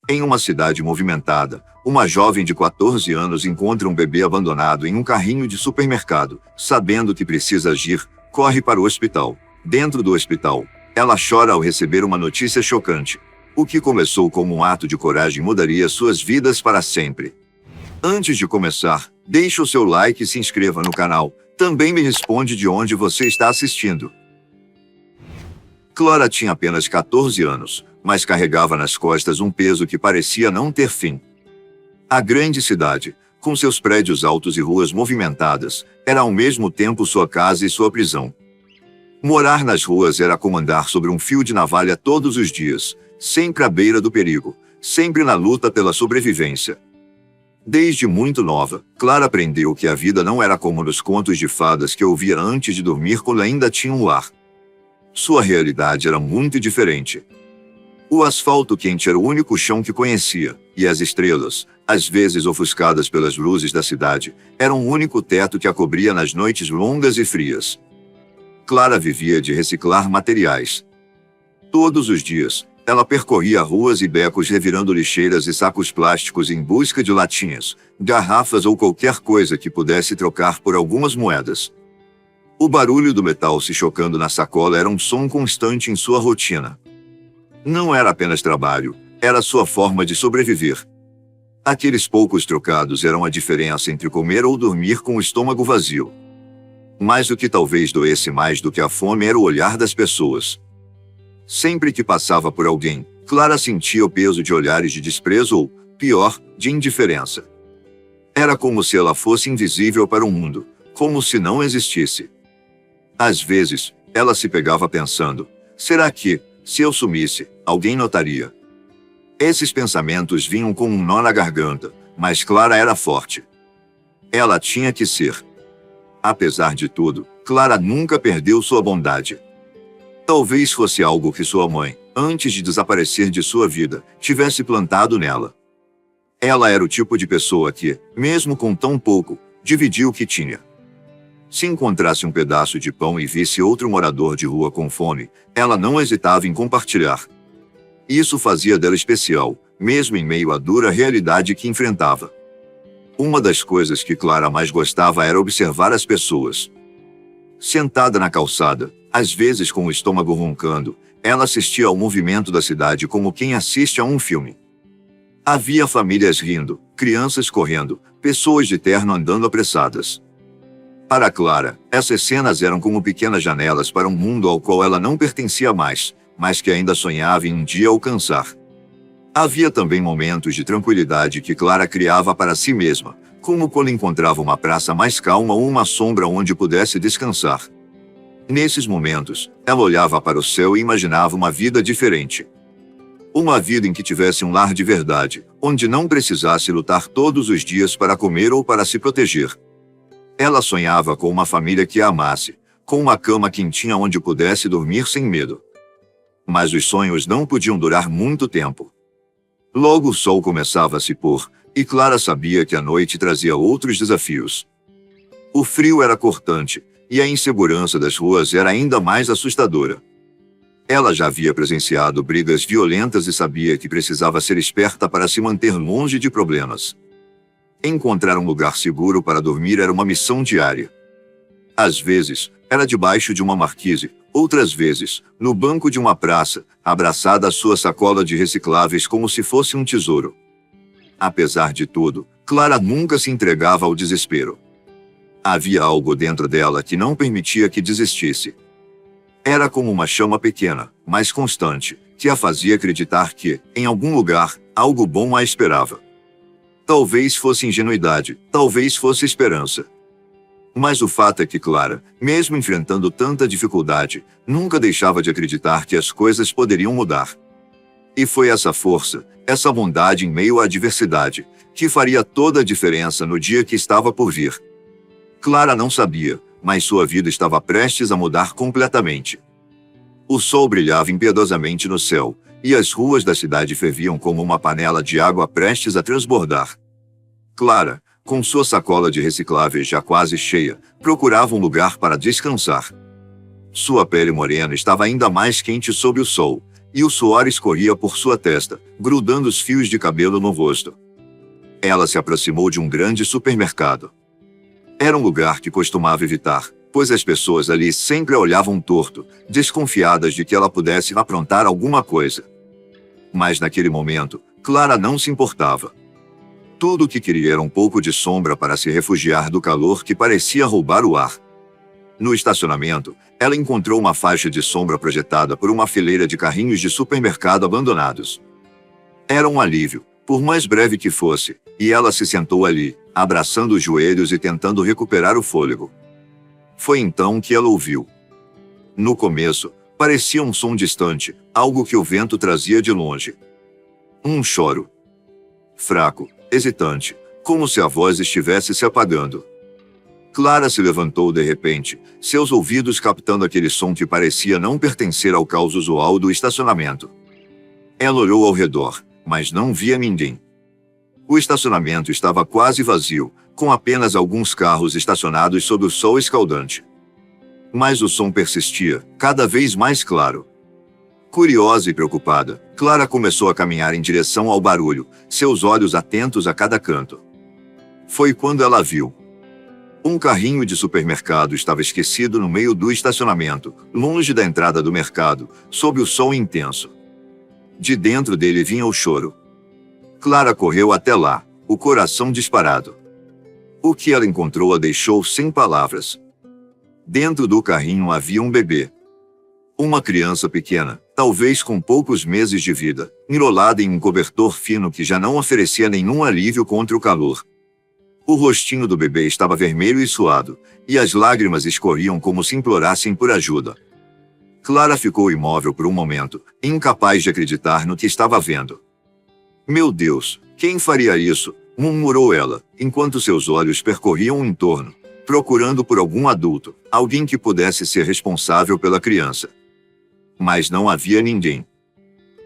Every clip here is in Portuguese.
Em uma cidade movimentada, uma jovem de 14 anos encontra um bebê abandonado em um carrinho de supermercado. Sabendo que precisa agir, corre para o hospital. Dentro do hospital, ela chora ao receber uma notícia chocante. O que começou como um ato de coragem mudaria suas vidas para sempre. Antes de começar, deixe o seu like e se inscreva no canal. Também me responde de onde você está assistindo. Clara tinha apenas 14 anos, mas carregava nas costas um peso que parecia não ter fim. A grande cidade, com seus prédios altos e ruas movimentadas, era ao mesmo tempo sua casa e sua prisão. Morar nas ruas era como andar sobre um fio de navalha todos os dias, sempre à beira do perigo, sempre na luta pela sobrevivência. Desde muito nova, Clara aprendeu que a vida não era como nos contos de fadas que ouvia antes de dormir quando ainda tinha um lar. Sua realidade era muito diferente. O asfalto quente era o único chão que conhecia, e as estrelas, às vezes ofuscadas pelas luzes da cidade, eram o único teto que a cobria nas noites longas e frias. Clara vivia de reciclar materiais. Todos os dias, ela percorria ruas e becos revirando lixeiras e sacos plásticos em busca de latinhas, garrafas ou qualquer coisa que pudesse trocar por algumas moedas. O barulho do metal se chocando na sacola era um som constante em sua rotina. Não era apenas trabalho, era sua forma de sobreviver. Aqueles poucos trocados eram a diferença entre comer ou dormir com o estômago vazio. Mas o que talvez doesse mais do que a fome era o olhar das pessoas. Sempre que passava por alguém, Clara sentia o peso de olhares de desprezo ou, pior, de indiferença. Era como se ela fosse invisível para o mundo, como se não existisse. Às vezes, ela se pegava pensando: será que, se eu sumisse, alguém notaria? Esses pensamentos vinham com um nó na garganta, mas Clara era forte. Ela tinha que ser. Apesar de tudo, Clara nunca perdeu sua bondade. Talvez fosse algo que sua mãe, antes de desaparecer de sua vida, tivesse plantado nela. Ela era o tipo de pessoa que, mesmo com tão pouco, dividia o que tinha. Se encontrasse um pedaço de pão e visse outro morador de rua com fome, ela não hesitava em compartilhar. Isso fazia dela especial, mesmo em meio à dura realidade que enfrentava. Uma das coisas que Clara mais gostava era observar as pessoas. Sentada na calçada, às vezes com o estômago roncando, ela assistia ao movimento da cidade como quem assiste a um filme. Havia famílias rindo, crianças correndo, pessoas de terno andando apressadas. Para Clara, essas cenas eram como pequenas janelas para um mundo ao qual ela não pertencia mais, mas que ainda sonhava em um dia alcançar. Havia também momentos de tranquilidade que Clara criava para si mesma, como quando encontrava uma praça mais calma ou uma sombra onde pudesse descansar. Nesses momentos, ela olhava para o céu e imaginava uma vida diferente. Uma vida em que tivesse um lar de verdade, onde não precisasse lutar todos os dias para comer ou para se proteger. Ela sonhava com uma família que a amasse, com uma cama quentinha onde pudesse dormir sem medo. Mas os sonhos não podiam durar muito tempo. Logo o sol começava a se pôr, e Clara sabia que a noite trazia outros desafios. O frio era cortante, e a insegurança das ruas era ainda mais assustadora. Ela já havia presenciado brigas violentas e sabia que precisava ser esperta para se manter longe de problemas. Encontrar um lugar seguro para dormir era uma missão diária. Às vezes, era debaixo de uma marquise, outras vezes, no banco de uma praça, abraçada à sua sacola de recicláveis como se fosse um tesouro. Apesar de tudo, Clara nunca se entregava ao desespero. Havia algo dentro dela que não permitia que desistisse. Era como uma chama pequena, mas constante, que a fazia acreditar que, em algum lugar, algo bom a esperava. Talvez fosse ingenuidade, talvez fosse esperança. Mas o fato é que Clara, mesmo enfrentando tanta dificuldade, nunca deixava de acreditar que as coisas poderiam mudar. E foi essa força, essa bondade em meio à adversidade, que faria toda a diferença no dia que estava por vir. Clara não sabia, mas sua vida estava prestes a mudar completamente. O sol brilhava impiedosamente no céu, e as ruas da cidade ferviam como uma panela de água prestes a transbordar. Clara, com sua sacola de recicláveis já quase cheia, procurava um lugar para descansar. Sua pele morena estava ainda mais quente sob o sol, e o suor escorria por sua testa, grudando os fios de cabelo no rosto. Ela se aproximou de um grande supermercado. Era um lugar que costumava evitar, pois as pessoas ali sempre a olhavam torto, desconfiadas de que ela pudesse aprontar alguma coisa. Mas naquele momento, Clara não se importava. Tudo o que queria era um pouco de sombra para se refugiar do calor que parecia roubar o ar. No estacionamento, ela encontrou uma faixa de sombra projetada por uma fileira de carrinhos de supermercado abandonados. Era um alívio, por mais breve que fosse, e ela se sentou ali, abraçando os joelhos e tentando recuperar o fôlego. Foi então que ela ouviu. No começo, parecia um som distante, algo que o vento trazia de longe. Um choro. Fraco, hesitante, como se a voz estivesse se apagando. Clara se levantou de repente, seus ouvidos captando aquele som que parecia não pertencer ao caos usual do estacionamento. Ela olhou ao redor, mas não via ninguém. O estacionamento estava quase vazio, com apenas alguns carros estacionados sob o sol escaldante. Mas o som persistia, cada vez mais claro. Curiosa e preocupada, Clara começou a caminhar em direção ao barulho, seus olhos atentos a cada canto. Foi quando ela viu. Um carrinho de supermercado estava esquecido no meio do estacionamento, longe da entrada do mercado, sob o sol intenso. De dentro dele vinha o choro. Clara correu até lá, o coração disparado. O que ela encontrou a deixou sem palavras. Dentro do carrinho havia um bebê. Uma criança pequena, talvez com poucos meses de vida, enrolada em um cobertor fino que já não oferecia nenhum alívio contra o calor. O rostinho do bebê estava vermelho e suado, e as lágrimas escorriam como se implorassem por ajuda. Clara ficou imóvel por um momento, incapaz de acreditar no que estava vendo. Meu Deus, quem faria isso? Murmurou ela, enquanto seus olhos percorriam o entorno, procurando por algum adulto, alguém que pudesse ser responsável pela criança. Mas não havia ninguém.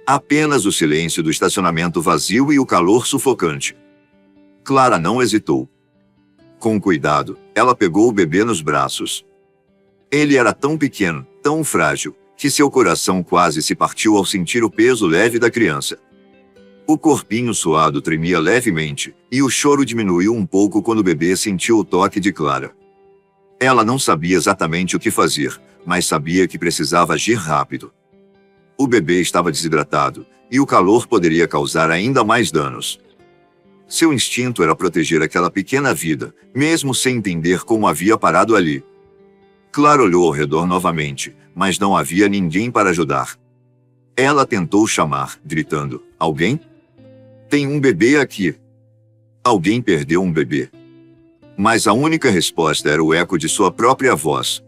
Apenas o silêncio do estacionamento vazio e o calor sufocante. Clara não hesitou. Com cuidado, ela pegou o bebê nos braços. Ele era tão pequeno, tão frágil, que seu coração quase se partiu ao sentir o peso leve da criança. O corpinho suado tremia levemente, e o choro diminuiu um pouco quando o bebê sentiu o toque de Clara. Ela não sabia exatamente o que fazer, mas sabia que precisava agir rápido. O bebê estava desidratado, e o calor poderia causar ainda mais danos. Seu instinto era proteger aquela pequena vida, mesmo sem entender como havia parado ali. Clara olhou ao redor novamente, mas não havia ninguém para ajudar. Ela tentou chamar, gritando: "Alguém? Tem um bebê aqui." Alguém perdeu um bebê. Mas a única resposta era o eco de sua própria voz.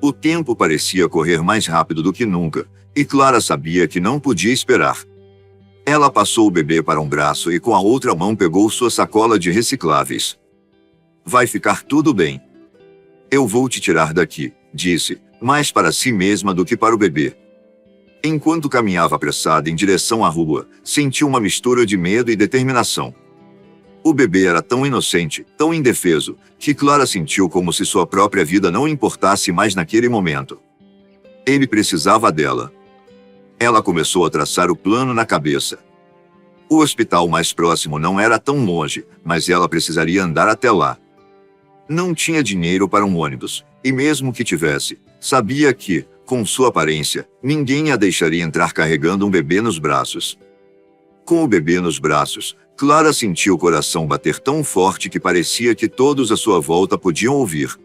O tempo parecia correr mais rápido do que nunca, e Clara sabia que não podia esperar. Ela passou o bebê para um braço e com a outra mão pegou sua sacola de recicláveis. "Vai ficar tudo bem. Eu vou te tirar daqui", disse, mais para si mesma do que para o bebê. Enquanto caminhava apressada em direção à rua, sentiu uma mistura de medo e determinação. O bebê era tão inocente, tão indefeso, que Clara sentiu como se sua própria vida não importasse mais naquele momento. Ele precisava dela. Ela começou a traçar o plano na cabeça. O hospital mais próximo não era tão longe, mas ela precisaria andar até lá. Não tinha dinheiro para um ônibus, e mesmo que tivesse, sabia que, com sua aparência, ninguém a deixaria entrar carregando um bebê nos braços. Com o bebê nos braços, Clara sentiu o coração bater tão forte que parecia que todos à sua volta podiam ouvir.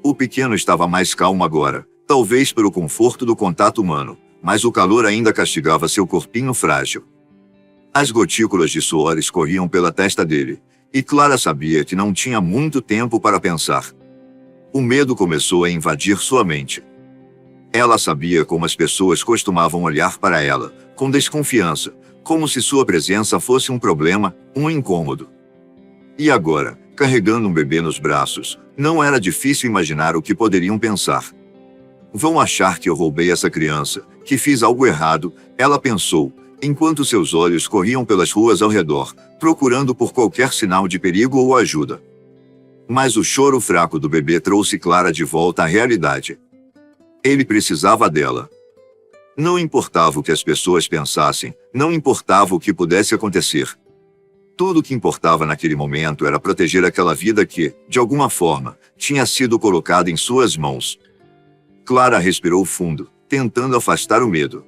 O pequeno estava mais calmo agora, talvez pelo conforto do contato humano, mas o calor ainda castigava seu corpinho frágil. As gotículas de suor escorriam pela testa dele, e Clara sabia que não tinha muito tempo para pensar. O medo começou a invadir sua mente. Ela sabia como as pessoas costumavam olhar para ela, com desconfiança, como se sua presença fosse um problema, um incômodo. E agora, carregando um bebê nos braços, não era difícil imaginar o que poderiam pensar. "Vão achar que eu roubei essa criança, que fiz algo errado", ela pensou, enquanto seus olhos corriam pelas ruas ao redor, procurando por qualquer sinal de perigo ou ajuda. Mas o choro fraco do bebê trouxe Clara de volta à realidade. Ele precisava dela. Não importava o que as pessoas pensassem, não importava o que pudesse acontecer. Tudo o que importava naquele momento era proteger aquela vida que, de alguma forma, tinha sido colocada em suas mãos. Clara respirou fundo, tentando afastar o medo.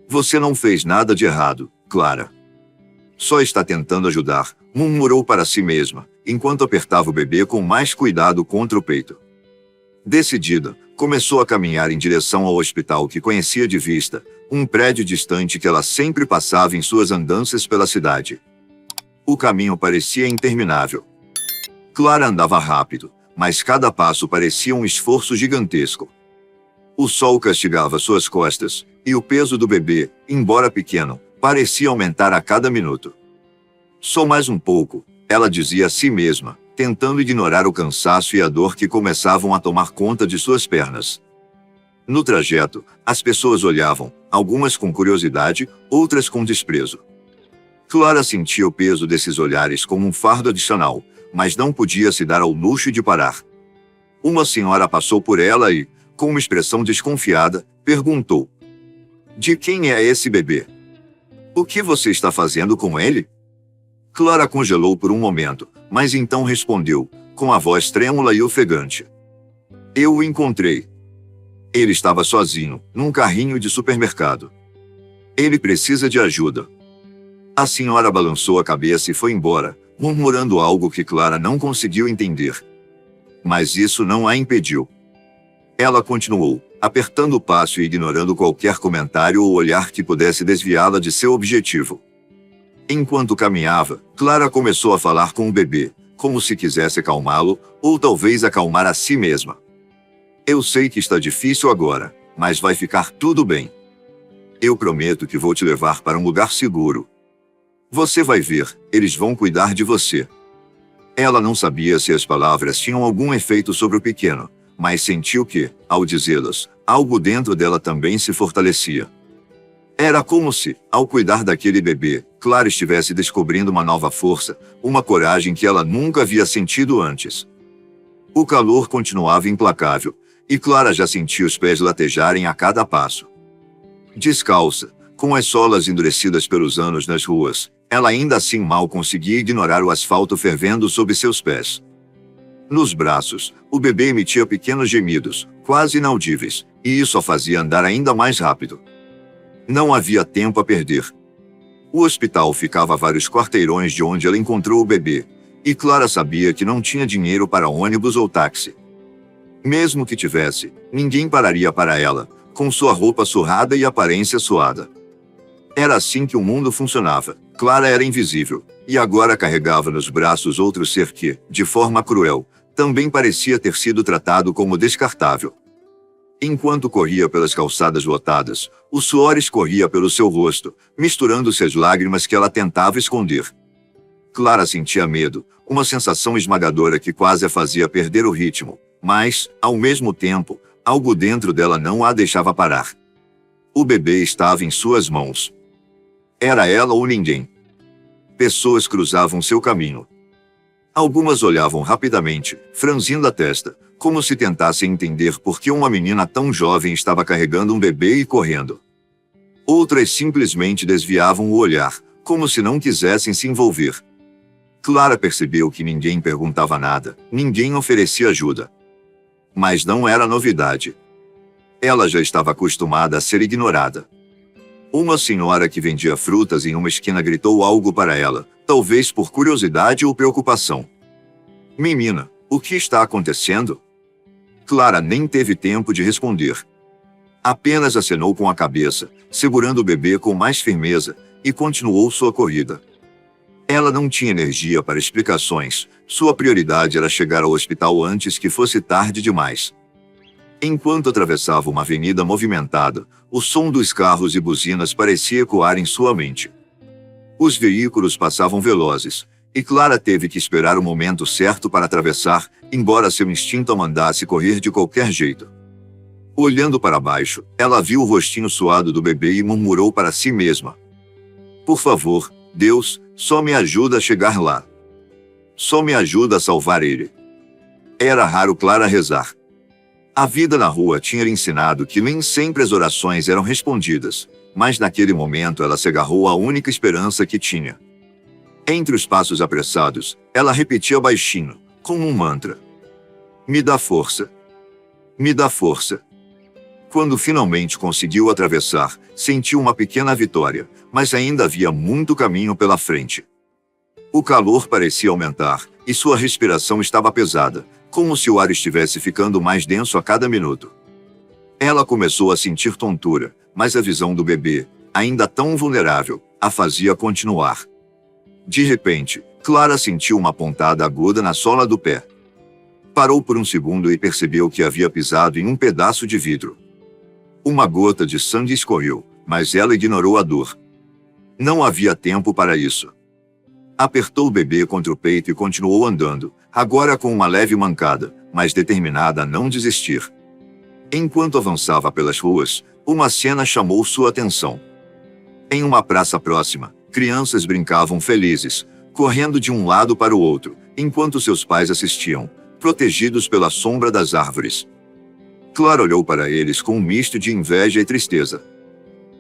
Você não fez nada de errado, Clara. Só está tentando ajudar, murmurou para si mesma, enquanto apertava o bebê com mais cuidado contra o peito. Decidida, começou a caminhar em direção ao hospital que conhecia de vista, um prédio distante que ela sempre passava em suas andanças pela cidade. O caminho parecia interminável. Clara andava rápido, mas cada passo parecia um esforço gigantesco. O sol castigava suas costas, e o peso do bebê, embora pequeno, parecia aumentar a cada minuto. Só mais um pouco, ela dizia a si mesma, tentando ignorar o cansaço e a dor que começavam a tomar conta de suas pernas. No trajeto, as pessoas olhavam, algumas com curiosidade, outras com desprezo. Clara sentia o peso desses olhares como um fardo adicional, mas não podia se dar ao luxo de parar. Uma senhora passou por ela e, com uma expressão desconfiada, perguntou: "De quem é esse bebê? O que você está fazendo com ele?" Clara congelou por um momento, mas então respondeu, com a voz trêmula e ofegante: "Eu o encontrei. Ele estava sozinho, num carrinho de supermercado. Ele precisa de ajuda." A senhora balançou a cabeça e foi embora, murmurando algo que Clara não conseguiu entender. Mas isso não a impediu. Ela continuou, apertando o passo e ignorando qualquer comentário ou olhar que pudesse desviá-la de seu objetivo. Enquanto caminhava, Clara começou a falar com o bebê, como se quisesse acalmá-lo, ou talvez acalmar a si mesma. "Eu sei que está difícil agora, mas vai ficar tudo bem. Eu prometo que vou te levar para um lugar seguro. Você vai ver, eles vão cuidar de você." Ela não sabia se as palavras tinham algum efeito sobre o pequeno, mas sentiu que, ao dizê-las, algo dentro dela também se fortalecia. Era como se, ao cuidar daquele bebê, Clara estivesse descobrindo uma nova força, uma coragem que ela nunca havia sentido antes. O calor continuava implacável, e Clara já sentia os pés latejarem a cada passo. Descalça, com as solas endurecidas pelos anos nas ruas, ela ainda assim mal conseguia ignorar o asfalto fervendo sob seus pés. Nos braços, o bebê emitia pequenos gemidos, quase inaudíveis, e isso a fazia andar ainda mais rápido. Não havia tempo a perder. O hospital ficava a vários quarteirões de onde ela encontrou o bebê, e Clara sabia que não tinha dinheiro para ônibus ou táxi. Mesmo que tivesse, ninguém pararia para ela, com sua roupa surrada e aparência suada. Era assim que o mundo funcionava. Clara era invisível, e agora carregava nos braços outro ser que, de forma cruel, também parecia ter sido tratado como descartável. Enquanto corria pelas calçadas lotadas, o suor escorria pelo seu rosto, misturando-se às lágrimas que ela tentava esconder. Clara sentia medo, uma sensação esmagadora que quase a fazia perder o ritmo, mas, ao mesmo tempo, algo dentro dela não a deixava parar. O bebê estava em suas mãos. Era ela ou ninguém. Pessoas cruzavam seu caminho. Algumas olhavam rapidamente, franzindo a testa, como se tentassem entender por que uma menina tão jovem estava carregando um bebê e correndo. Outras simplesmente desviavam o olhar, como se não quisessem se envolver. Clara percebeu que ninguém perguntava nada, ninguém oferecia ajuda. Mas não era novidade. Ela já estava acostumada a ser ignorada. Uma senhora que vendia frutas em uma esquina gritou algo para ela, talvez por curiosidade ou preocupação. "Menina, o que está acontecendo?" Clara nem teve tempo de responder. Apenas acenou com a cabeça, segurando o bebê com mais firmeza, e continuou sua corrida. Ela não tinha energia para explicações, sua prioridade era chegar ao hospital antes que fosse tarde demais. Enquanto atravessava uma avenida movimentada, o som dos carros e buzinas parecia ecoar em sua mente. Os veículos passavam velozes, e Clara teve que esperar o momento certo para atravessar, embora seu instinto a mandasse correr de qualquer jeito. Olhando para baixo, ela viu o rostinho suado do bebê e murmurou para si mesma: "Por favor, Deus, só me ajuda a chegar lá. Só me ajuda a salvar ele." Era raro Clara rezar. A vida na rua tinha lhe ensinado que nem sempre as orações eram respondidas, mas naquele momento ela se agarrou à única esperança que tinha. Entre os passos apressados, ela repetia baixinho, como um mantra: "Me dá força. Me dá força." Quando finalmente conseguiu atravessar, sentiu uma pequena vitória, mas ainda havia muito caminho pela frente. O calor parecia aumentar, e sua respiração estava pesada, como se o ar estivesse ficando mais denso a cada minuto. Ela começou a sentir tontura, mas a visão do bebê, ainda tão vulnerável, a fazia continuar. De repente, Clara sentiu uma pontada aguda na sola do pé. Parou por um segundo e percebeu que havia pisado em um pedaço de vidro. Uma gota de sangue escorreu, mas ela ignorou a dor. Não havia tempo para isso. Apertou o bebê contra o peito e continuou andando, agora com uma leve mancada, mas determinada a não desistir. Enquanto avançava pelas ruas, uma cena chamou sua atenção. Em uma praça próxima, crianças brincavam felizes, correndo de um lado para o outro, enquanto seus pais assistiam, protegidos pela sombra das árvores. Clara olhou para eles com um misto de inveja e tristeza.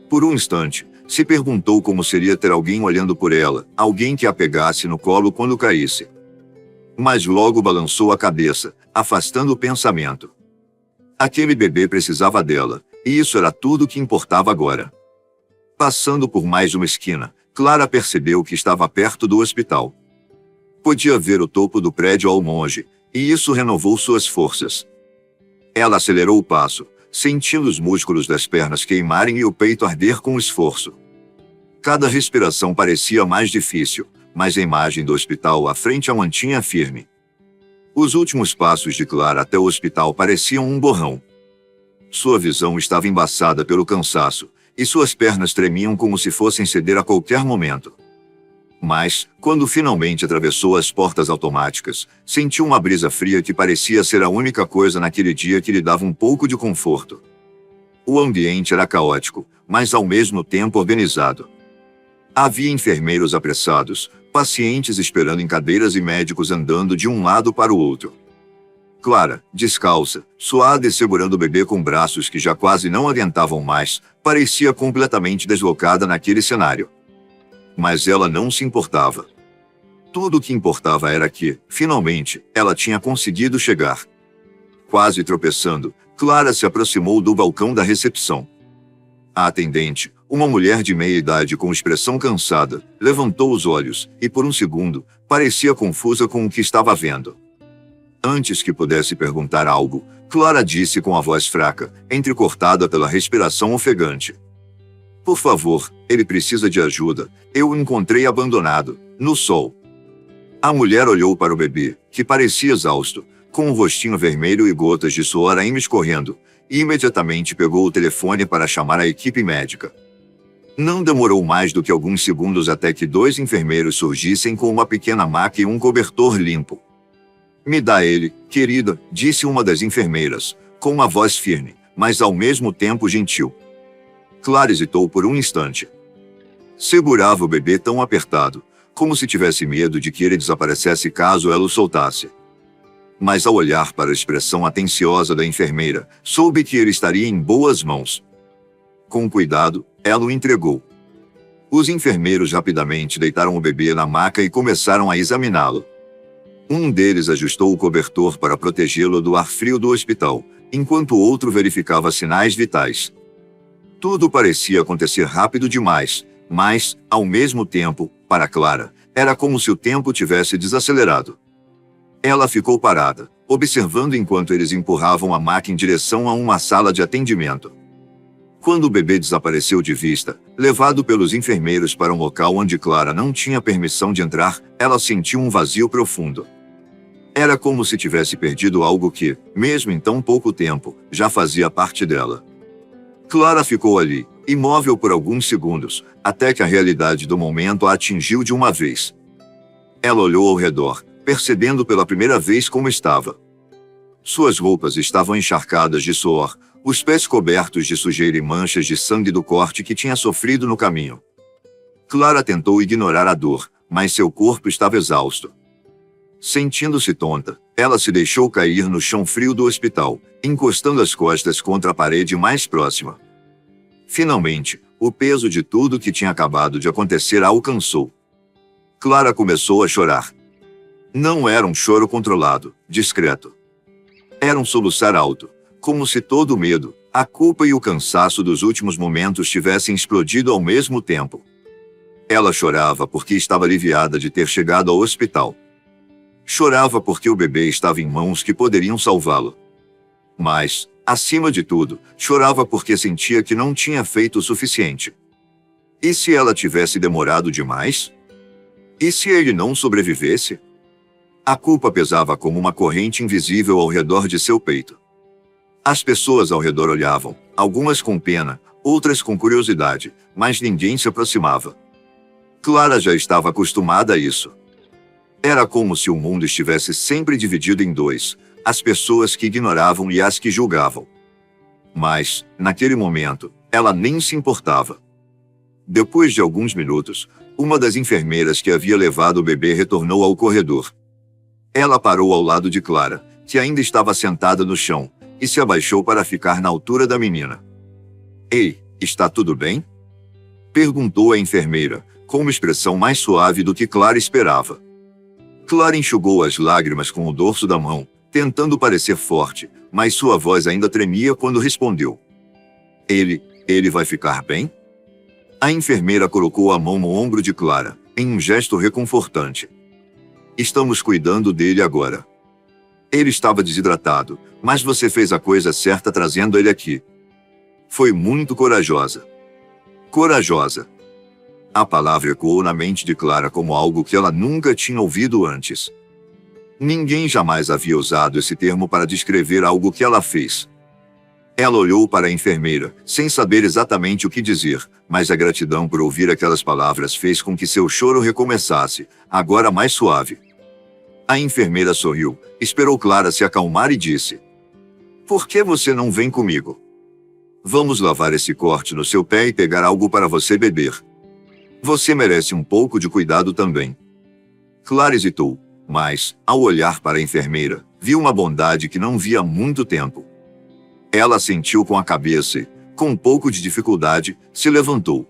Por um instante, se perguntou como seria ter alguém olhando por ela, alguém que a pegasse no colo quando caísse. Mas logo balançou a cabeça, afastando o pensamento. Aquele bebê precisava dela, e isso era tudo que importava agora. Passando por mais uma esquina, Clara percebeu que estava perto do hospital. Podia ver o topo do prédio ao longe, e isso renovou suas forças. Ela acelerou o passo, sentindo os músculos das pernas queimarem e o peito arder com esforço. Cada respiração parecia mais difícil, mas a imagem do hospital à frente a mantinha firme. Os últimos passos de Clara até o hospital pareciam um borrão. Sua visão estava embaçada pelo cansaço, e suas pernas tremiam como se fossem ceder a qualquer momento. Mas, quando finalmente atravessou as portas automáticas, sentiu uma brisa fria que parecia ser a única coisa naquele dia que lhe dava um pouco de conforto. O ambiente era caótico, mas ao mesmo tempo organizado. Havia enfermeiros apressados, pacientes esperando em cadeiras e médicos andando de um lado para o outro. Clara, descalça, suada e segurando o bebê com braços que já quase não aguentavam mais, parecia completamente deslocada naquele cenário. Mas ela não se importava. Tudo o que importava era que, finalmente, ela tinha conseguido chegar. Quase tropeçando, Clara se aproximou do balcão da recepção. A atendente, uma mulher de meia idade com expressão cansada, levantou os olhos e, por um segundo, parecia confusa com o que estava vendo. Antes que pudesse perguntar algo, Clara disse com a voz fraca, entrecortada pela respiração ofegante: "Por favor, ele precisa de ajuda. Eu o encontrei abandonado, no sol." A mulher olhou para o bebê, que parecia exausto, com o rostinho vermelho e gotas de suor ainda escorrendo, e imediatamente pegou o telefone para chamar a equipe médica. Não demorou mais do que alguns segundos até que 2 enfermeiros surgissem com uma pequena maca e um cobertor limpo. "Me dá ele, querida", disse uma das enfermeiras, com uma voz firme, mas ao mesmo tempo gentil. Clara hesitou por um instante. Segurava o bebê tão apertado, como se tivesse medo de que ele desaparecesse caso ela o soltasse. Mas ao olhar para a expressão atenciosa da enfermeira, soube que ele estaria em boas mãos. Com cuidado, ela o entregou. Os enfermeiros rapidamente deitaram o bebê na maca e começaram a examiná-lo. Um deles ajustou o cobertor para protegê-lo do ar frio do hospital, enquanto o outro verificava sinais vitais. Tudo parecia acontecer rápido demais, mas, ao mesmo tempo, para Clara, era como se o tempo tivesse desacelerado. Ela ficou parada, observando enquanto eles empurravam a maca em direção a uma sala de atendimento. Quando o bebê desapareceu de vista, levado pelos enfermeiros para um local onde Clara não tinha permissão de entrar, ela sentiu um vazio profundo. Era como se tivesse perdido algo que, mesmo em tão pouco tempo, já fazia parte dela. Clara ficou ali, imóvel por alguns segundos, até que a realidade do momento a atingiu de uma vez. Ela olhou ao redor, percebendo pela primeira vez como estava. Suas roupas estavam encharcadas de suor, os pés cobertos de sujeira e manchas de sangue do corte que tinha sofrido no caminho. Clara tentou ignorar a dor, mas seu corpo estava exausto. Sentindo-se tonta, ela se deixou cair no chão frio do hospital, encostando as costas contra a parede mais próxima. Finalmente, o peso de tudo que tinha acabado de acontecer a alcançou. Clara começou a chorar. Não era um choro controlado, discreto. Era um soluçar alto, como se todo o medo, a culpa e o cansaço dos últimos momentos tivessem explodido ao mesmo tempo. Ela chorava porque estava aliviada de ter chegado ao hospital. Chorava porque o bebê estava em mãos que poderiam salvá-lo. Mas, acima de tudo, chorava porque sentia que não tinha feito o suficiente. E se ela tivesse demorado demais? E se ele não sobrevivesse? A culpa pesava como uma corrente invisível ao redor de seu peito. As pessoas ao redor olhavam, algumas com pena, outras com curiosidade, mas ninguém se aproximava. Clara já estava acostumada a isso. Era como se o mundo estivesse sempre dividido em dois, as pessoas que ignoravam e as que julgavam. Mas, naquele momento, ela nem se importava. Depois de alguns minutos, uma das enfermeiras que havia levado o bebê retornou ao corredor. Ela parou ao lado de Clara, que ainda estava sentada no chão, e se abaixou para ficar na altura da menina. "Ei, está tudo bem?" perguntou a enfermeira, com uma expressão mais suave do que Clara esperava. Clara enxugou as lágrimas com o dorso da mão, tentando parecer forte, mas sua voz ainda tremia quando respondeu. Ele vai ficar bem?" A enfermeira colocou a mão no ombro de Clara, em um gesto reconfortante. "Estamos cuidando dele agora. Ele estava desidratado, mas você fez a coisa certa trazendo ele aqui. Foi muito corajosa." Corajosa. A palavra ecoou na mente de Clara como algo que ela nunca tinha ouvido antes. Ninguém jamais havia usado esse termo para descrever algo que ela fez. Ela olhou para a enfermeira, sem saber exatamente o que dizer, mas a gratidão por ouvir aquelas palavras fez com que seu choro recomeçasse, agora mais suave. A enfermeira sorriu, esperou Clara se acalmar e disse: "Por que você não vem comigo? Vamos lavar esse corte no seu pé e pegar algo para você beber. Você merece um pouco de cuidado também." Clara hesitou, mas, ao olhar para a enfermeira, viu uma bondade que não via há muito tempo. Ela assentiu com a cabeça e, com um pouco de dificuldade, se levantou.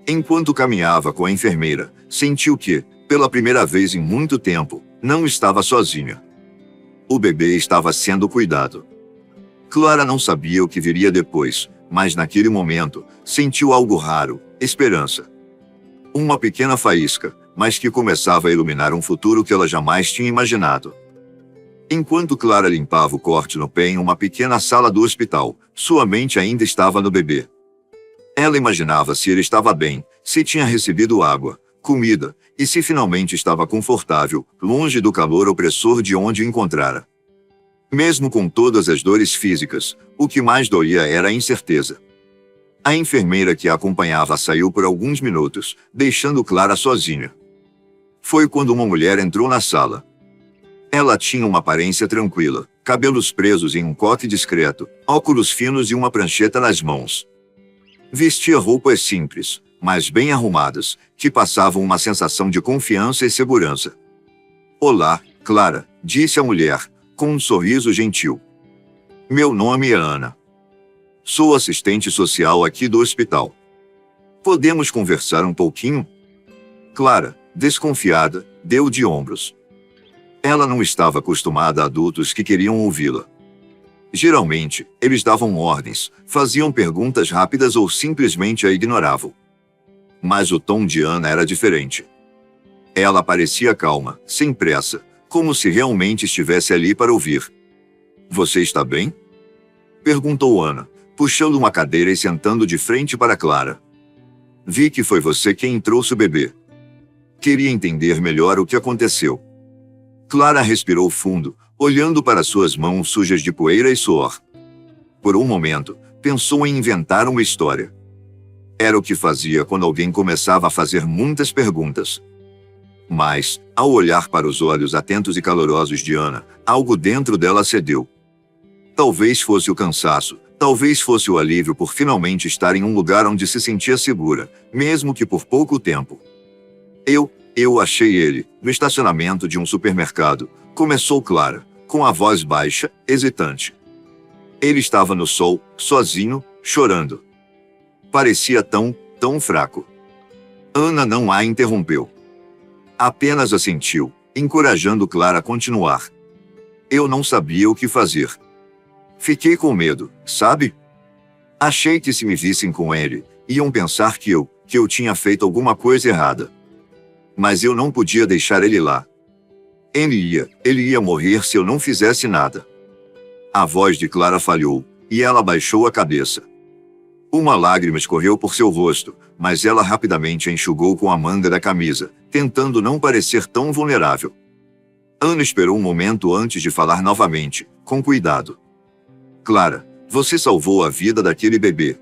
Enquanto caminhava com a enfermeira, sentiu que, pela primeira vez em muito tempo, não estava sozinha. O bebê estava sendo cuidado. Clara não sabia o que viria depois, mas naquele momento, sentiu algo raro, esperança. Uma pequena faísca, mas que começava a iluminar um futuro que ela jamais tinha imaginado. Enquanto Clara limpava o corte no pé em uma pequena sala do hospital, sua mente ainda estava no bebê. Ela imaginava se ele estava bem, se tinha recebido água, comida, e se finalmente estava confortável, longe do calor opressor de onde o encontrara. Mesmo com todas as dores físicas, o que mais doía era a incerteza. A enfermeira que a acompanhava saiu por alguns minutos, deixando Clara sozinha. Foi quando uma mulher entrou na sala. Ela tinha uma aparência tranquila, cabelos presos em um coque discreto, óculos finos e uma prancheta nas mãos. Vestia roupas simples, mas bem arrumadas, que passavam uma sensação de confiança e segurança. "Olá, Clara", disse a mulher, com um sorriso gentil. "Meu nome é Ana. Sou assistente social aqui do hospital. Podemos conversar um pouquinho?" Clara, desconfiada, deu de ombros. Ela não estava acostumada a adultos que queriam ouvi-la. Geralmente, eles davam ordens, faziam perguntas rápidas ou simplesmente a ignoravam. Mas o tom de Ana era diferente. Ela parecia calma, sem pressa, como se realmente estivesse ali para ouvir. "Você está bem?" perguntou Ana, puxando uma cadeira e sentando de frente para Clara. "Vi que foi você quem trouxe o bebê. Queria entender melhor o que aconteceu." Clara respirou fundo, olhando para suas mãos sujas de poeira e suor. Por um momento, pensou em inventar uma história. Era o que fazia quando alguém começava a fazer muitas perguntas. Mas, ao olhar para os olhos atentos e calorosos de Ana, algo dentro dela cedeu. Talvez fosse o cansaço, talvez fosse o alívio por finalmente estar em um lugar onde se sentia segura, mesmo que por pouco tempo. Eu achei ele, no estacionamento de um supermercado, começou Clara, com a voz baixa, hesitante. Ele estava no sol, sozinho, chorando. Parecia tão fraco. Ana não a interrompeu. Apenas assentiu, encorajando Clara a continuar. Eu não sabia o que fazer. Fiquei com medo, sabe? Achei que se me vissem com ele, iam pensar que eu tinha feito alguma coisa errada. Mas eu não podia deixar ele lá. Ele ia morrer se eu não fizesse nada. A voz de Clara falhou, e ela baixou a cabeça. Uma lágrima escorreu por seu rosto, mas ela rapidamente a enxugou com a manga da camisa, tentando não parecer tão vulnerável. Ana esperou um momento antes de falar novamente, com cuidado. Clara, você salvou a vida daquele bebê.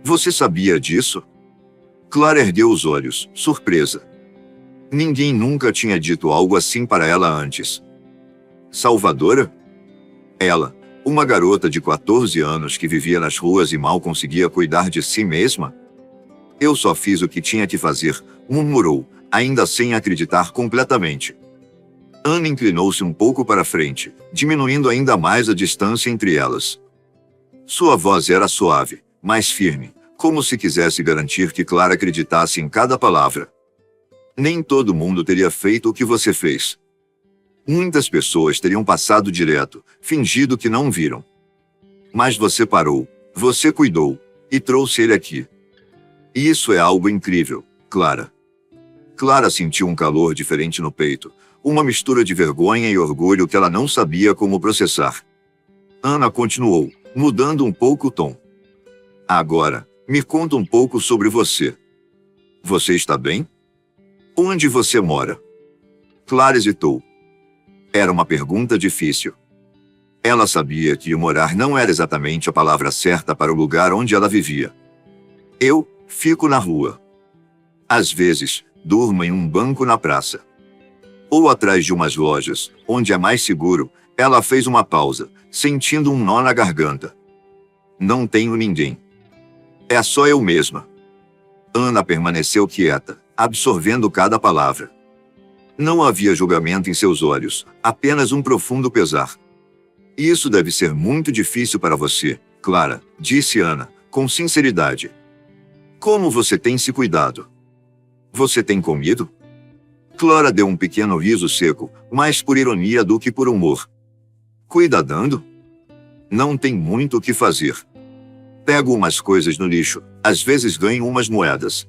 Você sabia disso? Clara ergueu os olhos, surpresa. Ninguém nunca tinha dito algo assim para ela antes. Salvadora? Ela, uma garota de 14 anos que vivia nas ruas e mal conseguia cuidar de si mesma? Eu só fiz o que tinha que fazer, murmurou, ainda sem acreditar completamente. Ana inclinou-se um pouco para frente, diminuindo ainda mais a distância entre elas. Sua voz era suave, mas firme, como se quisesse garantir que Clara acreditasse em cada palavra. Nem todo mundo teria feito o que você fez. Muitas pessoas teriam passado direto, fingido que não viram. Mas você parou, você cuidou, e trouxe ele aqui. Isso é algo incrível, Clara. Clara sentiu um calor diferente no peito, uma mistura de vergonha e orgulho que ela não sabia como processar. Ana continuou, mudando um pouco o tom. Agora, me conta um pouco sobre você. Você está bem? Onde você mora? Clara hesitou. Era uma pergunta difícil. Ela sabia que morar não era exatamente a palavra certa para o lugar onde ela vivia. Eu fico na rua. Às vezes, durmo em um banco na praça. Ou atrás de umas lojas, onde é mais seguro. Ela fez uma pausa, sentindo um nó na garganta. Não tenho ninguém. É só eu mesma. Ana permaneceu quieta, absorvendo cada palavra. Não havia julgamento em seus olhos, apenas um profundo pesar. Isso deve ser muito difícil para você, Clara, disse Ana, com sinceridade. Como você tem se cuidado? Você tem comido? Clara deu um pequeno riso seco, mais por ironia do que por humor. Cuidando? Não tem muito o que fazer. Pego umas coisas no lixo, às vezes ganho umas moedas.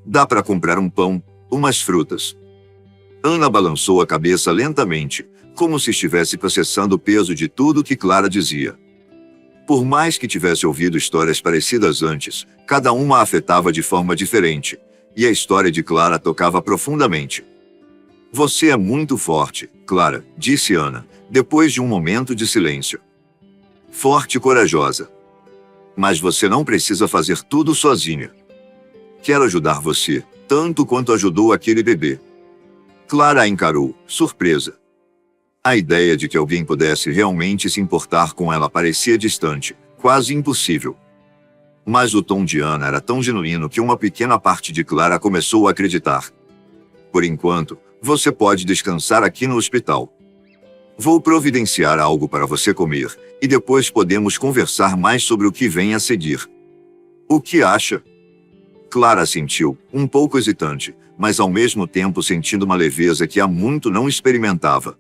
Dá para comprar um pão, umas frutas. Ana balançou a cabeça lentamente, como se estivesse processando o peso de tudo que Clara dizia. Por mais que tivesse ouvido histórias parecidas antes, cada uma a afetava de forma diferente, e a história de Clara tocava profundamente. Você é muito forte, Clara, disse Ana, depois de um momento de silêncio. Forte e corajosa. Mas você não precisa fazer tudo sozinha. Quero ajudar você, tanto quanto ajudou aquele bebê. Clara a encarou, surpresa. A ideia de que alguém pudesse realmente se importar com ela parecia distante, quase impossível. Mas o tom de Ana era tão genuíno que uma pequena parte de Clara começou a acreditar. Por enquanto, você pode descansar aqui no hospital. Vou providenciar algo para você comer, e depois podemos conversar mais sobre o que vem a seguir. O que acha? Clara assentiu, um pouco hesitante, mas ao mesmo tempo sentindo uma leveza que há muito não experimentava.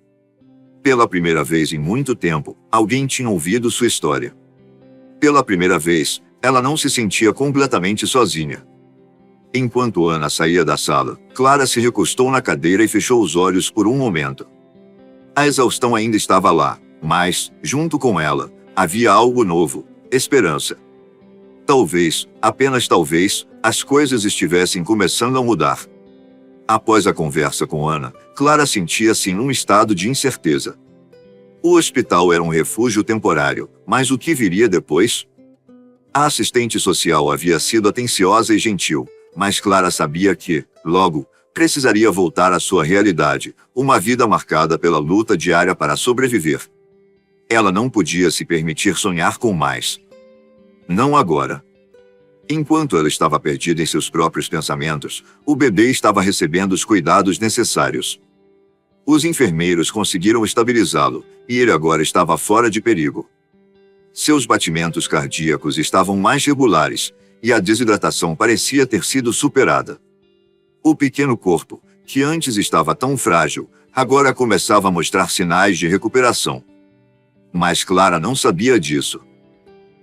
Pela primeira vez em muito tempo, alguém tinha ouvido sua história. Pela primeira vez, ela não se sentia completamente sozinha. Enquanto Ana saía da sala, Clara se recostou na cadeira e fechou os olhos por um momento. A exaustão ainda estava lá, mas, junto com ela, havia algo novo, esperança. Talvez, apenas talvez, as coisas estivessem começando a mudar. Após a conversa com Ana, Clara sentia-se em um estado de incerteza. O hospital era um refúgio temporário, mas o que viria depois? A assistente social havia sido atenciosa e gentil, mas Clara sabia que, logo, precisaria voltar à sua realidade, uma vida marcada pela luta diária para sobreviver. Ela não podia se permitir sonhar com mais. Não agora. Enquanto ela estava perdida em seus próprios pensamentos, o bebê estava recebendo os cuidados necessários. Os enfermeiros conseguiram estabilizá-lo, e ele agora estava fora de perigo. Seus batimentos cardíacos estavam mais regulares, e a desidratação parecia ter sido superada. O pequeno corpo, que antes estava tão frágil, agora começava a mostrar sinais de recuperação. Mas Clara não sabia disso.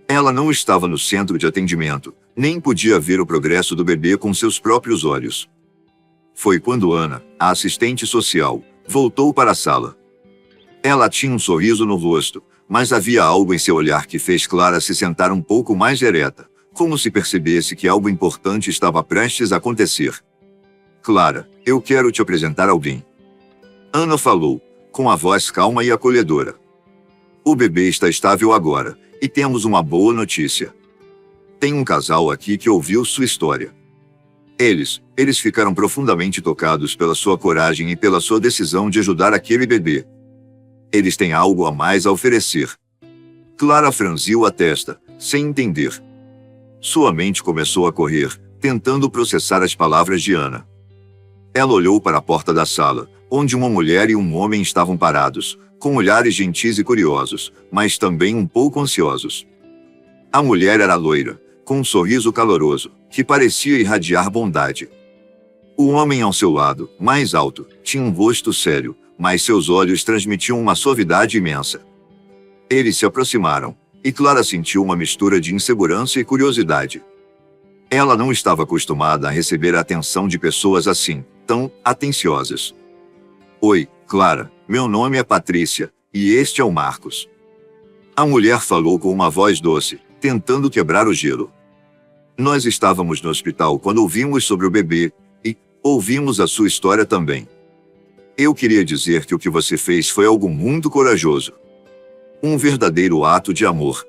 Ela não estava no centro de atendimento, nem podia ver o progresso do bebê com seus próprios olhos. Foi quando Ana, a assistente social, voltou para a sala. Ela tinha um sorriso no rosto, mas havia algo em seu olhar que fez Clara se sentar um pouco mais ereta, como se percebesse que algo importante estava prestes a acontecer. Clara, eu quero te apresentar alguém. Ana falou, com a voz calma e acolhedora. O bebê está estável agora, e temos uma boa notícia. Tem um casal aqui que ouviu sua história. Eles ficaram profundamente tocados pela sua coragem e pela sua decisão de ajudar aquele bebê. Eles têm algo a mais a oferecer. Clara franziu a testa, sem entender. Sua mente começou a correr, tentando processar as palavras de Ana. Ela olhou para a porta da sala, onde uma mulher e um homem estavam parados, com olhares gentis e curiosos, mas também um pouco ansiosos. A mulher era loira, com um sorriso caloroso, que parecia irradiar bondade. O homem ao seu lado, mais alto, tinha um rosto sério, mas seus olhos transmitiam uma suavidade imensa. Eles se aproximaram, e Clara sentiu uma mistura de insegurança e curiosidade. Ela não estava acostumada a receber a atenção de pessoas assim, tão atenciosas. Oi, Clara, meu nome é Patrícia, e este é o Marcos. A mulher falou com uma voz doce, tentando quebrar o gelo. Nós estávamos no hospital quando ouvimos sobre o bebê, e ouvimos a sua história também. Eu queria dizer que o que você fez foi algo muito corajoso. Um verdadeiro ato de amor.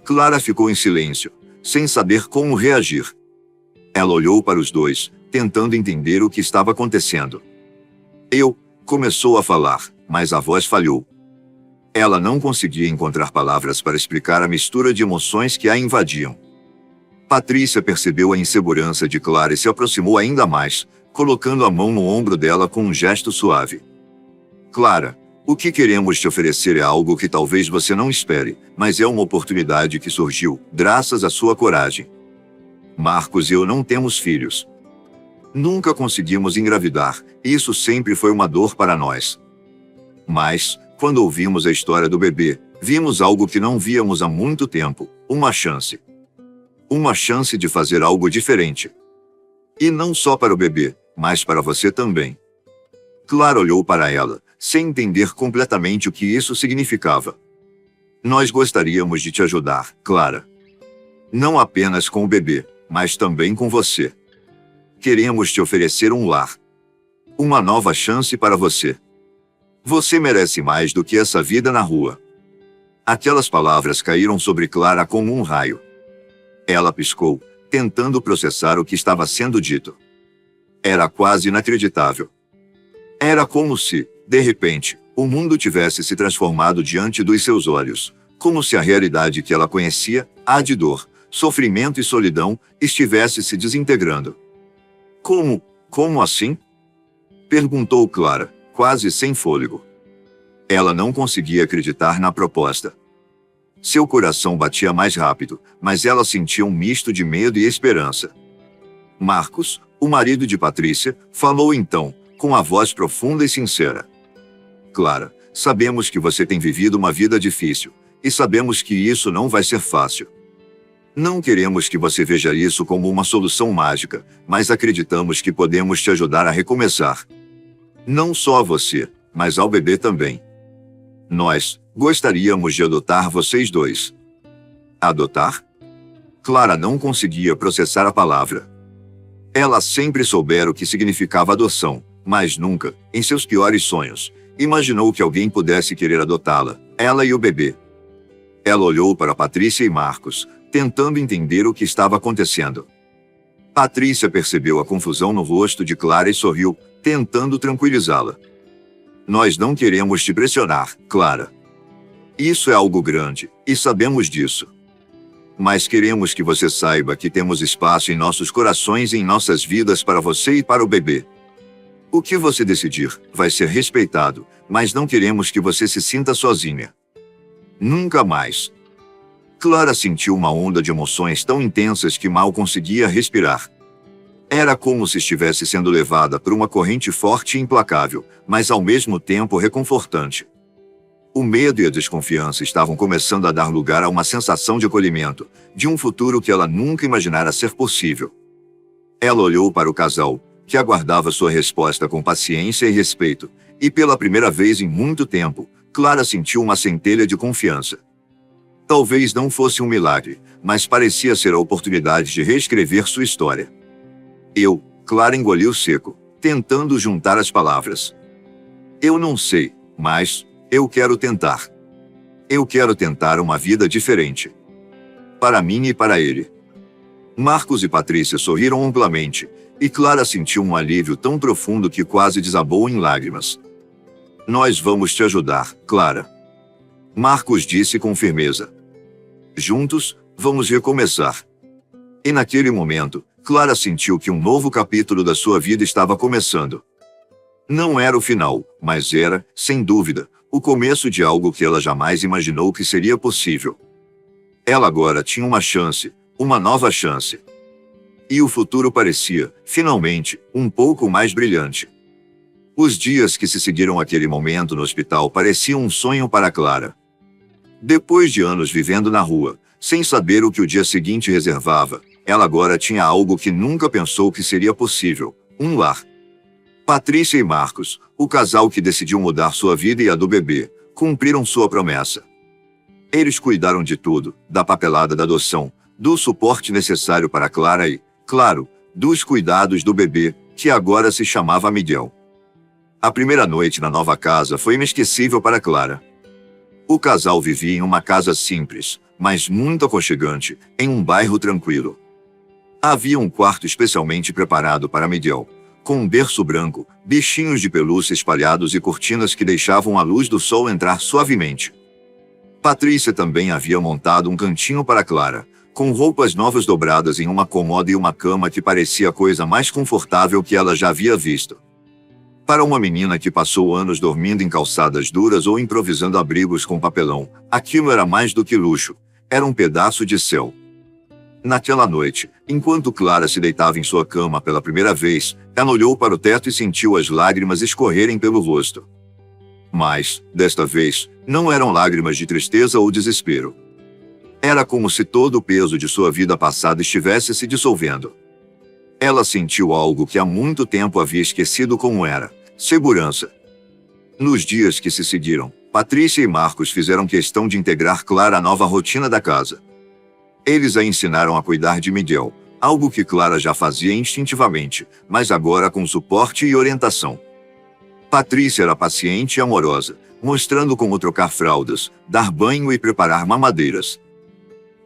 Clara ficou em silêncio, sem saber como reagir. Ela olhou para os dois, tentando entender o que estava acontecendo. Começou a falar, mas a voz falhou. Ela não conseguia encontrar palavras para explicar a mistura de emoções que a invadiam. Patrícia percebeu a insegurança de Clara e se aproximou ainda mais, colocando a mão no ombro dela com um gesto suave. Clara, o que queremos te oferecer é algo que talvez você não espere, mas é uma oportunidade que surgiu, graças à sua coragem. Marcos e eu não temos filhos. Nunca conseguimos engravidar, e isso sempre foi uma dor para nós. Mas, quando ouvimos a história do bebê, vimos algo que não víamos há muito tempo, uma chance. Uma chance de fazer algo diferente. E não só para o bebê, mas para você também. Clara olhou para ela, sem entender completamente o que isso significava. Nós gostaríamos de te ajudar, Clara. Não apenas com o bebê, mas também com você. Queremos te oferecer um lar. Uma nova chance para você. Você merece mais do que essa vida na rua. Aquelas palavras caíram sobre Clara como um raio. Ela piscou, tentando processar o que estava sendo dito. Era quase inacreditável. Era como se, de repente, o mundo tivesse se transformado diante dos seus olhos, como se a realidade que ela conhecia, a de dor, sofrimento e solidão, estivesse se desintegrando. Como assim? Perguntou Clara, quase sem fôlego. Ela não conseguia acreditar na proposta. Seu coração batia mais rápido, mas ela sentia um misto de medo e esperança. Marcos, o marido de Patrícia, falou então, com a voz profunda e sincera. Clara, sabemos que você tem vivido uma vida difícil, e sabemos que isso não vai ser fácil. Não queremos que você veja isso como uma solução mágica, mas acreditamos que podemos te ajudar a recomeçar. Não só a você, mas ao bebê também. Nós gostaríamos de adotar vocês dois. Adotar? Clara não conseguia processar a palavra. Ela sempre soubera o que significava adoção, mas nunca, em seus piores sonhos, imaginou que alguém pudesse querer adotá-la, ela e o bebê. Ela olhou para Patrícia e Marcos, tentando entender o que estava acontecendo. Patrícia percebeu a confusão no rosto de Clara e sorriu, tentando tranquilizá-la. Nós não queremos te pressionar, Clara. Isso é algo grande, e sabemos disso. Mas queremos que você saiba que temos espaço em nossos corações e em nossas vidas para você e para o bebê. O que você decidir vai ser respeitado, mas não queremos que você se sinta sozinha. Nunca mais. Clara sentiu uma onda de emoções tão intensas que mal conseguia respirar. Era como se estivesse sendo levada por uma corrente forte e implacável, mas ao mesmo tempo reconfortante. O medo e a desconfiança estavam começando a dar lugar a uma sensação de acolhimento, de um futuro que ela nunca imaginara ser possível. Ela olhou para o casal, que aguardava sua resposta com paciência e respeito, e pela primeira vez em muito tempo, Clara sentiu uma centelha de confiança. Talvez não fosse um milagre, mas parecia ser a oportunidade de reescrever sua história. Clara engoliu seco, tentando juntar as palavras. Eu não sei, mas eu quero tentar. Eu quero tentar uma vida diferente. Para mim e para ele. Marcos e Patrícia sorriram amplamente, e Clara sentiu um alívio tão profundo que quase desabou em lágrimas. Nós vamos te ajudar, Clara. Marcos disse com firmeza. Juntos, vamos recomeçar. E naquele momento, Clara sentiu que um novo capítulo da sua vida estava começando. Não era o final, mas era, sem dúvida, o começo de algo que ela jamais imaginou que seria possível. Ela agora tinha uma chance, uma nova chance. E o futuro parecia, finalmente, um pouco mais brilhante. Os dias que se seguiram aquele momento no hospital pareciam um sonho para Clara. Depois de anos vivendo na rua, sem saber o que o dia seguinte reservava, ela agora tinha algo que nunca pensou que seria possível: um lar. Patrícia e Marcos, o casal que decidiu mudar sua vida e a do bebê, cumpriram sua promessa. Eles cuidaram de tudo, da papelada da adoção, do suporte necessário para Clara e, claro, dos cuidados do bebê, que agora se chamava Miguel. A primeira noite na nova casa foi inesquecível para Clara. O casal vivia em uma casa simples, mas muito aconchegante, em um bairro tranquilo. Havia um quarto especialmente preparado para Miguel, com um berço branco, bichinhos de pelúcia espalhados e cortinas que deixavam a luz do sol entrar suavemente. Patrícia também havia montado um cantinho para Clara, com roupas novas dobradas em uma cômoda e uma cama que parecia a coisa mais confortável que ela já havia visto. Para uma menina que passou anos dormindo em calçadas duras ou improvisando abrigos com papelão, aquilo era mais do que luxo, era um pedaço de céu. Naquela noite, enquanto Clara se deitava em sua cama pela primeira vez, ela olhou para o teto e sentiu as lágrimas escorrerem pelo rosto. Mas, desta vez, não eram lágrimas de tristeza ou desespero. Era como se todo o peso de sua vida passada estivesse se dissolvendo. Ela sentiu algo que há muito tempo havia esquecido como era: segurança. Nos dias que se seguiram, Patrícia e Marcos fizeram questão de integrar Clara à nova rotina da casa. Eles a ensinaram a cuidar de Miguel, algo que Clara já fazia instintivamente, mas agora com suporte e orientação. Patrícia era paciente e amorosa, mostrando como trocar fraldas, dar banho e preparar mamadeiras.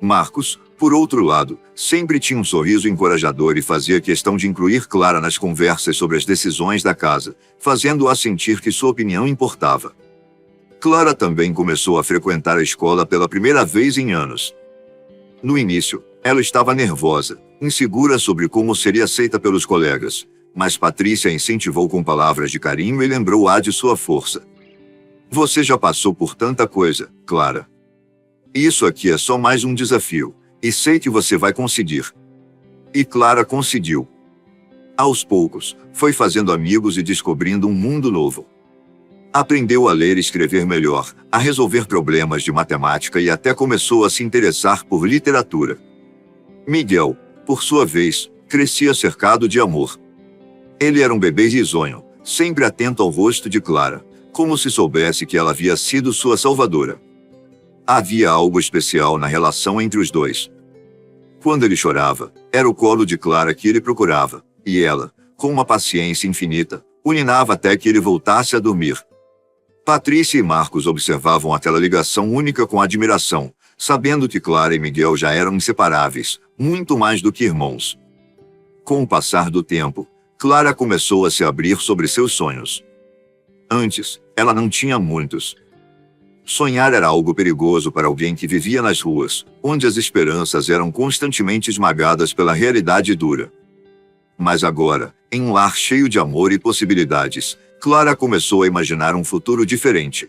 Marcos, por outro lado, sempre tinha um sorriso encorajador e fazia questão de incluir Clara nas conversas sobre as decisões da casa, fazendo-a sentir que sua opinião importava. Clara também começou a frequentar a escola pela primeira vez em anos. No início, ela estava nervosa, insegura sobre como seria aceita pelos colegas, mas Patrícia a incentivou com palavras de carinho e lembrou-a de sua força. Você já passou por tanta coisa, Clara. Isso aqui é só mais um desafio, e sei que você vai conseguir. E Clara conseguiu. Aos poucos, foi fazendo amigos e descobrindo um mundo novo. Aprendeu a ler e escrever melhor, a resolver problemas de matemática e até começou a se interessar por literatura. Miguel, por sua vez, crescia cercado de amor. Ele era um bebê risonho, sempre atento ao rosto de Clara, como se soubesse que ela havia sido sua salvadora. Havia algo especial na relação entre os dois. Quando ele chorava, era o colo de Clara que ele procurava, e ela, com uma paciência infinita, o ninava até que ele voltasse a dormir. Patrícia e Marcos observavam aquela ligação única com admiração, sabendo que Clara e Miguel já eram inseparáveis, muito mais do que irmãos. Com o passar do tempo, Clara começou a se abrir sobre seus sonhos. Antes, ela não tinha muitos. Sonhar era algo perigoso para alguém que vivia nas ruas, onde as esperanças eram constantemente esmagadas pela realidade dura. Mas agora, em um lar cheio de amor e possibilidades, Clara começou a imaginar um futuro diferente.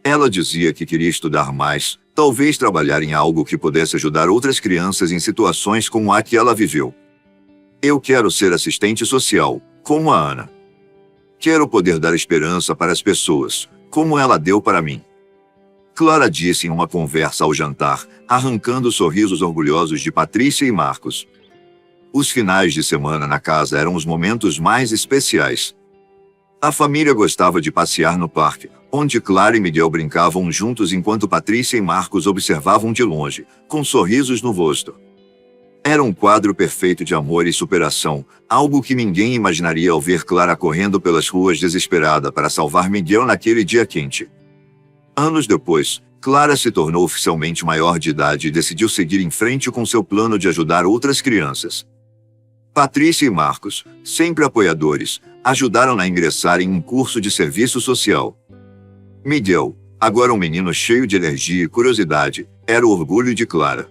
Ela dizia que queria estudar mais, talvez trabalhar em algo que pudesse ajudar outras crianças em situações como a que ela viveu. Eu quero ser assistente social, como a Ana. Quero poder dar esperança para as pessoas, como ela deu para mim. Clara disse em uma conversa ao jantar, arrancando sorrisos orgulhosos de Patrícia e Marcos. Os finais de semana na casa eram os momentos mais especiais. A família gostava de passear no parque, onde Clara e Miguel brincavam juntos enquanto Patrícia e Marcos observavam de longe, com sorrisos no rosto. Era um quadro perfeito de amor e superação, algo que ninguém imaginaria ao ver Clara correndo pelas ruas desesperada para salvar Miguel naquele dia quente. Anos depois, Clara se tornou oficialmente maior de idade e decidiu seguir em frente com seu plano de ajudar outras crianças. Patrícia e Marcos, sempre apoiadores, ajudaram-na a ingressar em um curso de serviço social. Miguel, agora um menino cheio de energia e curiosidade, era o orgulho de Clara.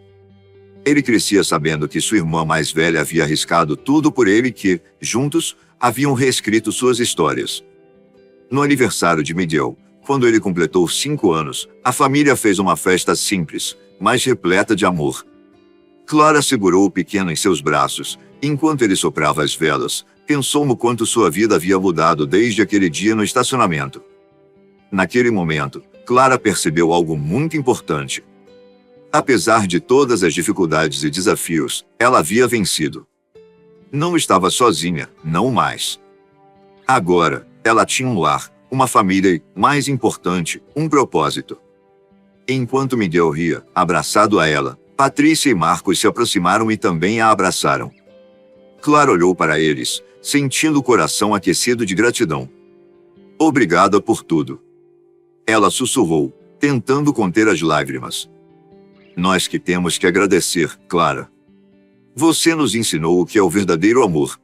Ele crescia sabendo que sua irmã mais velha havia arriscado tudo por ele e que, juntos, haviam reescrito suas histórias. No aniversário de Miguel, quando ele completou 5 anos, a família fez uma festa simples, mas repleta de amor. Clara segurou o pequeno em seus braços, enquanto ele soprava as velas, pensou no quanto sua vida havia mudado desde aquele dia no estacionamento. Naquele momento, Clara percebeu algo muito importante. Apesar de todas as dificuldades e desafios, ela havia vencido. Não estava sozinha, não mais. Agora, ela tinha um lar, uma família e, mais importante, um propósito. Enquanto Miguel ria, abraçado a ela, Patrícia e Marcos se aproximaram e também a abraçaram. Clara olhou para eles, sentindo o coração aquecido de gratidão. Obrigada por tudo. Ela sussurrou, tentando conter as lágrimas. Nós que temos que agradecer, Clara. Você nos ensinou o que é o verdadeiro amor.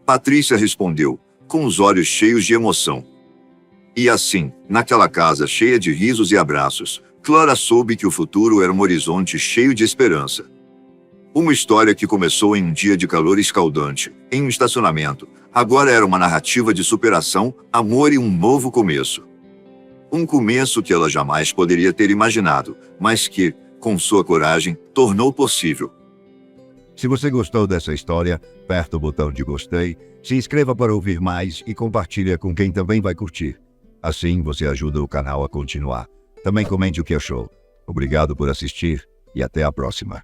Patrícia respondeu, com os olhos cheios de emoção. E assim, naquela casa cheia de risos e abraços, Clara soube que o futuro era um horizonte cheio de esperança. Uma história que começou em um dia de calor escaldante, em um estacionamento, agora era uma narrativa de superação, amor e um novo começo. Um começo que ela jamais poderia ter imaginado, mas que, com sua coragem, tornou possível. Se você gostou dessa história, aperta o botão de gostei, se inscreva para ouvir mais e compartilha com quem também vai curtir. Assim você ajuda o canal a continuar. Também comente o que achou. Obrigado por assistir e até a próxima.